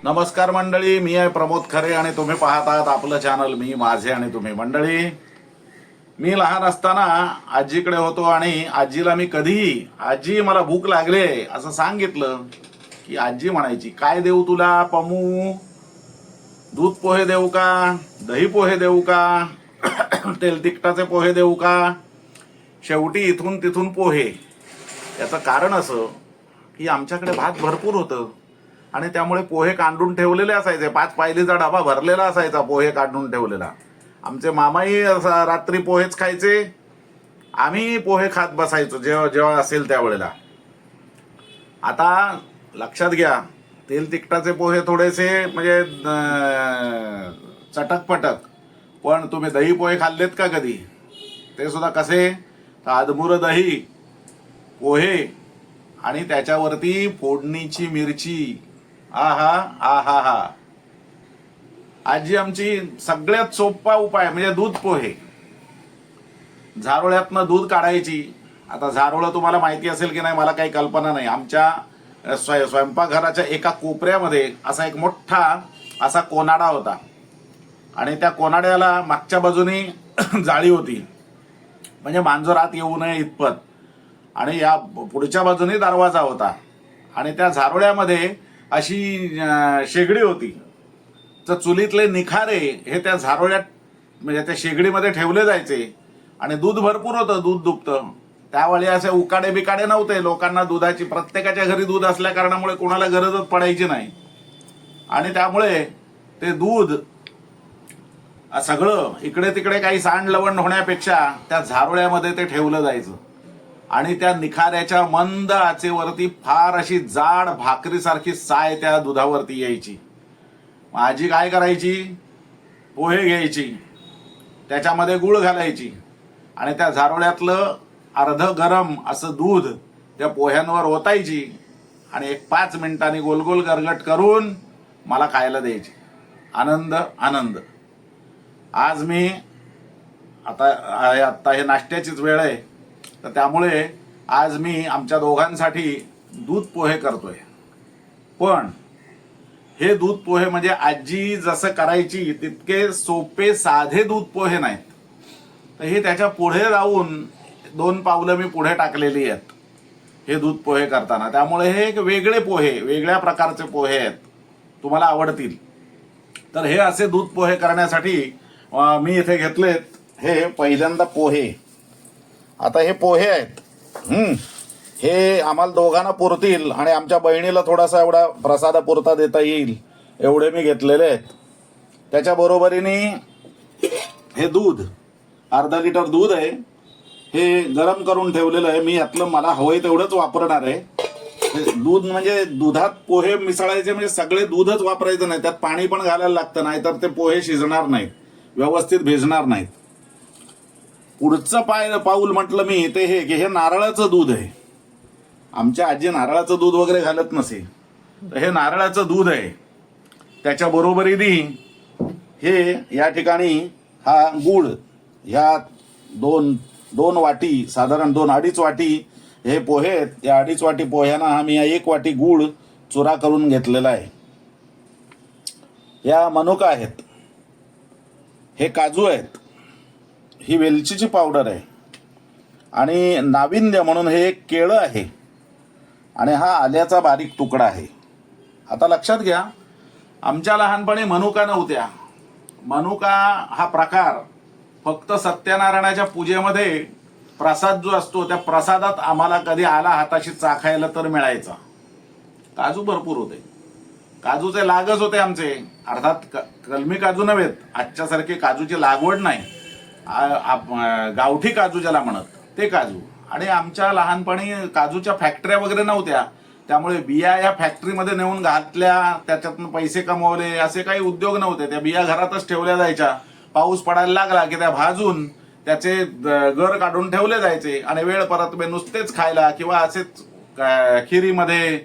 नमस्कार मंडळी, मी आहे प्रमोद खरे आणि तुम्ही पाहत आहात आपलं चॅनल मी माझे आणि तुम्ही. मंडळी, मी लहान असताना आजीकडे होतो आणि आजीला मी कधीही आजी मला भूक लागले असं सांगितलं की आजी म्हणायची, काय देऊ तुला पमू? दूध पोहे देऊ का, दही पोहे देऊ का, तेल तिखटाचे पोहे देऊ का? शेवटी इथून तिथून पोहे. याचं कारण असं की आमच्याकडे भात भरपूर होतं आणि त्यामुळे पोहे काढून ठेवलेले असायचे. 5 पायलीचा डबा भरलेला असायचा पोहे काढून ठेवलेला. आमचे मामाही रात्री पोहेच खायचे, आम्ही पोहे खात बसायचो जेव्हा जेव्हा असेल त्यावेळेला. आता लक्षात घ्या, तेल तिखटाचे पोहे थोडेसे म्हणजे चटकपटक, पण तुम्ही दही पोहे खाल्लेत का कधी? ते सुद्धा कसे? आदमुरं दही पोहे आणि त्याच्यावरती फोडणीची मिरची. आहा आहा हा. आजी आमची सगळ्यात सोपा उपाय म्हणजे दूध पोहे. झारोळ्यातनं दूध काढायची. आता झारोळं तुम्हाला माहिती असेल की नाही मला काही कल्पना नाही. आमच्या स्वयंपाकघराच्या एका कोपऱ्यामध्ये असा एक मोठा असा कोनाडा होता आणि त्या कोनाड्याला मागच्या बाजूनी जाळी होती, म्हणजे मांजर आत येऊ नये इतपत, आणि या पुढच्या बाजूने दरवाजा होता आणि त्या झारोळ्यामध्ये अशी शेगडी होती. तर चुलीतले निखारे हे त्या झारोळ्यात म्हणजे त्या शेगडीमध्ये ठेवले जायचे आणि दूध भरपूर होतं, दूध दुभतं. त्यावेळी असे उकाडे बिकाडे नव्हते. लोकांना दुधाची प्रत्येकाच्या घरी दूध असल्या कारणामुळे कोणाला गरजच पडायची नाही आणि त्यामुळे ते दूध सगळं इकडे तिकडे काही सांडलवण होण्यापेक्षा त्या झारोळ्यामध्ये ते ठेवलं जायचं आणि त्या निखाऱ्याच्या मंद आचेवरती फार अशी जाड भाकरीसारखी साय त्या दुधावरती यायची. आजी काय करायची, पोहे घ्यायची, त्याच्यामध्ये गुळ घालायची आणि त्या झारोळ्यातलं अर्ध गरम असं दूध त्या पोह्यांवर ओतायची आणि एक 5 मिनिटांनी गोलगोल गरगट करून मला खायला द्यायची. आनंद आनंद. आज मी आता हे नाश्त्याचीच वेळ आहे, तर त्यामुळे आज मी आमच्या दोघांसाठी दूध पोहे करतोय. पण हे दूध पोहे म्हणजे आजी जसं करायची तितके सोपे साधे दूध पोहे नाहीत. तर हे त्याच्या पुढे जाऊन 2 पावलं मी पुढे टाकलेली आहेत हे दूध पोहे करताना. त्यामुळे हे एक वेगळे पोहे, वेगळ्या प्रकारचे पोहे आहेत, तुम्हाला आवडतील. तर हे असे दूध पोहे करण्यासाठी मी इथे घेतलेत हे पहिल्यांदा पोहे. आता हे पोहे आहेत, हे आम्हाला दोघांना पुरतील आणि आमच्या बहिणीला थोडासा एवढा प्रसादापुरता देता येईल एवढे मी घेतलेले आहेत. त्याच्या बरोबरीने हे दूध, अर्धा लिटर दूध आहे, हे गरम करून ठेवलेलं आहे. मी यातलं मला हवंय तेवढंच वापरणार आहे. दूध म्हणजे दुधात पोहे मिसळायचे म्हणजे सगळे दूधच वापरायचं नाही, त्यात पाणी पण घालायला लागतं, नाहीतर ते पोहे शिजणार नाहीत, व्यवस्थित भिजणार नाहीत. पुढचं पाऊल म्हटलं मी ते हे की हे नारळाचं दूध आहे. आमच्या आजी नारळाचं दूध वगैरे घालत नसे, तर हे नारळाचं दूध आहे. त्याच्या बरोबरीने हे या ठिकाणी हा गुळ, ह्या दोन वाटी, साधारण 2-2.5 वाटी हे पोहे आहेत. या 2.5 वाटी पोह्यांना आम्ही 1 वाटी गुळ चुरा करून घेतलेला आहे. या मनुका आहेत, हे काजू आहेत, ही वेलचीची पावडर आहे आणि नाविन्य म्हणून हे केळं आहे आणि हा आल्याचा बारीक तुकडा आहे. आता लक्षात घ्या, आमच्या लहानपणी मनुका नव्हत्या. मनुका हा प्रकार फक्त सत्यनारायणाच्या पूजेमध्ये प्रसाद जो असतो त्या प्रसादात आम्हाला कधी आला हाताशी चाखायला तर मिळायचा. काजू भरपूर होते, काजूचे लागच होते आमचे. अर्थात कलमी काजू नव्हेत, आजच्यासारखी काजूची लागवड नाही, गावठी काजू ज्याला म्हणत ते काजू. आणि आमच्या लहानपणी काजूच्या फॅक्टऱ्या वगैरे नव्हत्या, त्यामुळे बिया या फॅक्टरीमध्ये नेऊन घातल्या, त्याच्यातून पैसे कमवले असे काही उद्योग नव्हते. त्या बिया घरातच ठेवल्या जायच्या. पाऊस पडायला लागला की त्या भाजून त्याचे गर काढून ठेवले जायचे आणि वेळ परत नुसतेच खायला किंवा असेच खिरीमध्ये,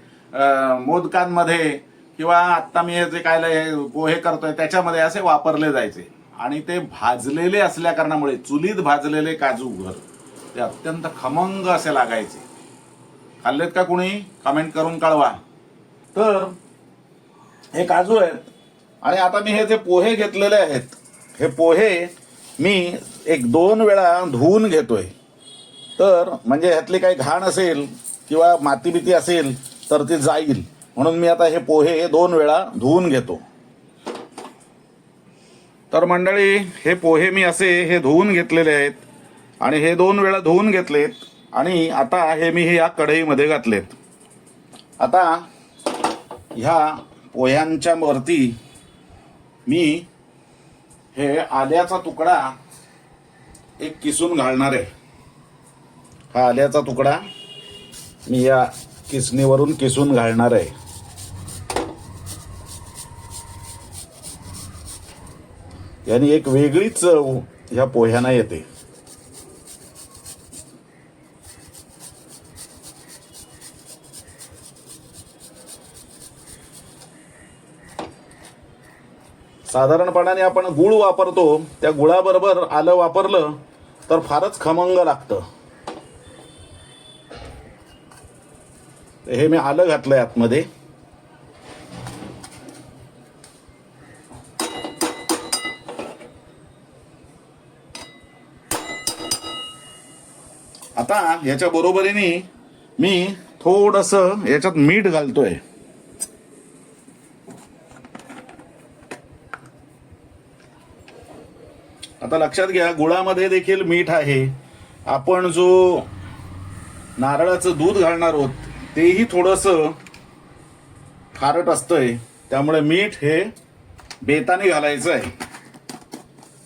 मोदकांमध्ये किंवा आत्ता मी जे काय पोहे करतोय त्याच्यामध्ये असे वापरले जायचे. आणि ते भाजलेले असल्या कारणामुळे, चुलीत भाजलेले काजू घर ते अत्यंत खमंग असे लागायचे. खाल्लेत का कुणी? कमेंट करून कळवा. तर हे काजू आहेत. आणि आता मी हे जे पोहे घेतलेले आहेत, हे पोहे मी 1-2 वेळा धुवून घेतोय. तर म्हणजे ह्यातली काही घाण असेल किंवा माती बिती असेल तर ती जाईल, म्हणून मी आता हे पोहे 2 वेळा धुवून घेतो. तर मंडळी, हे पोहे मी असे हे धुवून घेतलेले आहेत आणि हे 2 वेळा धुवून घेतलेत आणि आता हे मी या कढईमध्ये घातलेत. आता ह्या पोह्यांच्या वरती मी हे आल्याचा तुकडा एक किसून घालणार आहे. हा आल्याचा तुकडा मी या किसणीवरून किसून घालणार आहे. यानी एक वेगळीच चव ह्या पोह्यांना येते. साधारणपणाने आपण गुळ वापरतो, त्या गुळाबरोबर आलं वापरलं तर फारच खमंग लागतं. हे मी आलं घातलंय आतमध्ये. आता याच्या बरोबरीने मी थोडंसं याच्यात मीठ घालतोय. आता लक्षात घ्या, गुळामध्ये देखील मीठ आहे. आपण जो नारळाचं दूध घालणार आहोत तेही थोडंसं खारट असतंय, त्यामुळे मीठ हे बेताने घालायचं आहे.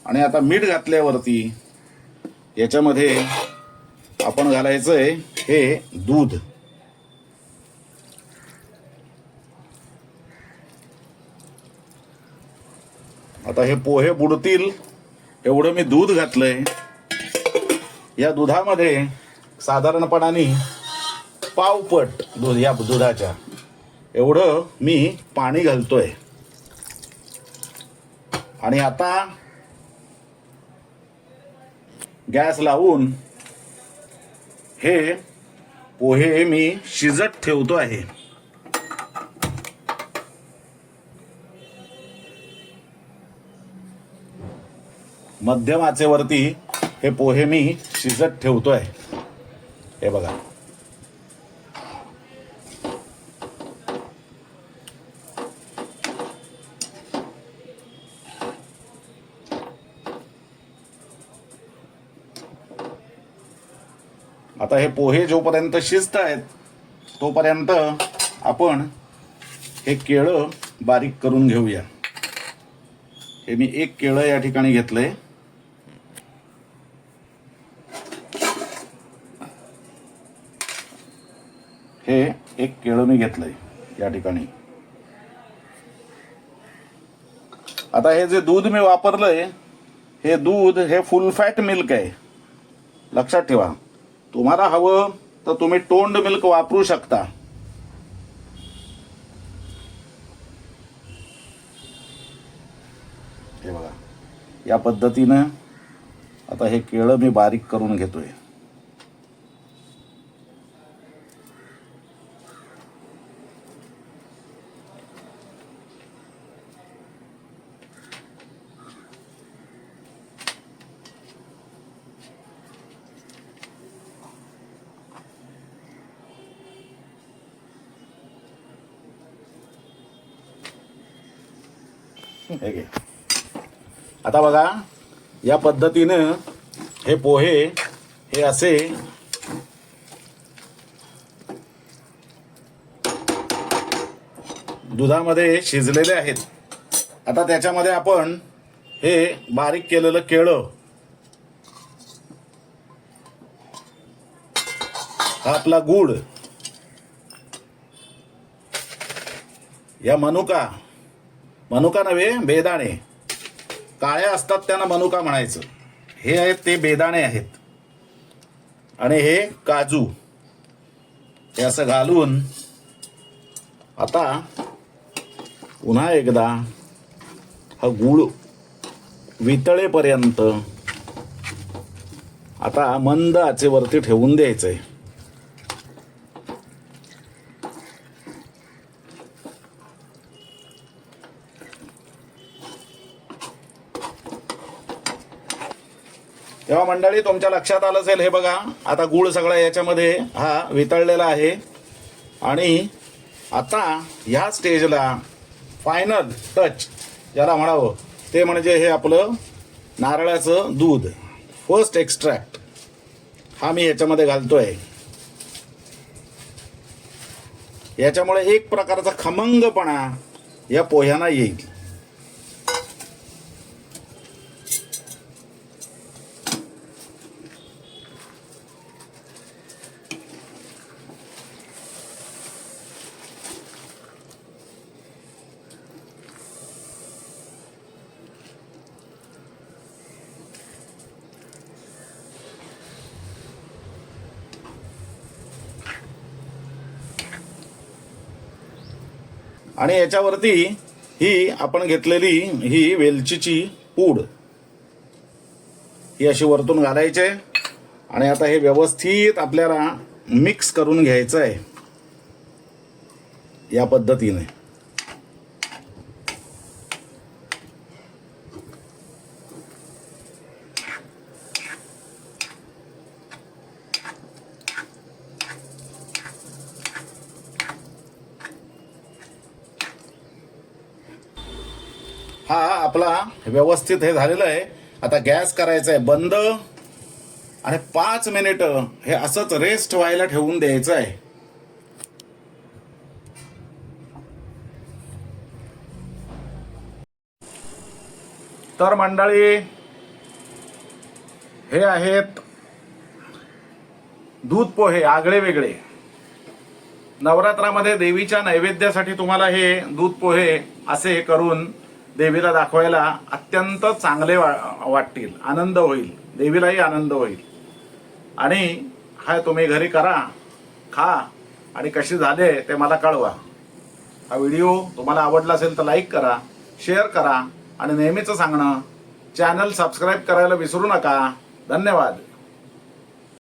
आणि आता मीठ घातल्यावरती याच्यामध्ये आपण घालायचंय हे दूध. आता हे पोहे बुडतील एवढं मी दूध घातलंय. या दुधामध्ये साधारणपणाने पावपट दूध, या दुधाच्या एवढं मी पाणी घालतोय. आणि आता गॅस लावून हे पोहे मी शिजत ठेवतो आहे. मध्यम आचेवरती हे पोहे मी शिजत ठेवतोय. हे बघा, आता हे पोहे जोपर्यंत शिजत आहेत तोपर्यंत आपण हे केळं बारीक करून घेऊया. हे मी 1 केळं या ठिकाणी घेतलंय. हे 1 केळं मी घेतलंय या ठिकाणी. आता हे जे दूध मी वापरलंय, हे दूध हे फुल फॅट मिल्क आहे. लक्षात ठेवा, तुम्हाला हवं तर तुम्ही टोंड मिल्क वापरू शकता. हे बघा, या पद्धतीनं आता हे केळं मी बारीक करून घेतोय. हे घे. आता बघा, या पद्धतीनं हे पोहे हे असे दुधामध्ये शिजलेले आहेत. आता त्याच्यामध्ये आपण हे बारीक केलेलं केळं, हा आपला गूळ, या मनुका नव्हे, बेदाणे, काळ्या असतात त्यांना मनुका म्हणायचं, हे आहेत ते बेदाणे आहेत. आणि हे काजू, हे असं घालून आता पुन्हा एकदा हा गूळ वितळेपर्यंत आता मंद आचेवरती ठेवून द्यायचंय. तेव्हा मंडळी तुमच्या लक्षात आलं असेल, हे बघा आता गूळ सगळा याच्यामध्ये हा वितळलेला आहे. आणि आता ह्या स्टेजला फायनल टच ज्याला म्हणावं ते म्हणजे हे आपलं नारळाचं दूध, फर्स्ट एक्स्ट्रॅक्ट, हा मी याच्यामध्ये घालतोय. याच्यामुळे एक प्रकारचा खमंगपणा या पोह्यांना येईल. आणि याच्यावरती ही आपण घेतलेली ही वेलचीची पूड ही अशी वरतून घालायचे. आणि आता हे व्यवस्थित आपल्याला मिक्स करून घ्यायचं आहे या पद्धतीने. हा आपला व्यवस्थित हे झालेलं आहे. आता गॅस करायचा आहे बंद आणि 5 मिनिटं हे असंच रेस्ट व्हायला ठेवून द्यायचं आहे. तर मंडळी हे आहेत दूध पोहे आगळे वेगळे. नवरात्रामध्ये देवीच्या नैवेद्यासाठी तुम्हाला हे दूध पोहे असे करून देवीला दाखवायला अत्यंत चांगले वाटतील. आनंद होईल, देवीलाही आनंद होईल. आणि हा तुम्ही घरी करा, खा आणि कशी झाले ते मला कळवा. हा व्हिडिओ तुम्हाला आवडला असेल तर लाईक करा, शेअर करा आणि नेहमीच सांगणं, चॅनल सबस्क्राईब करायला विसरू नका. धन्यवाद.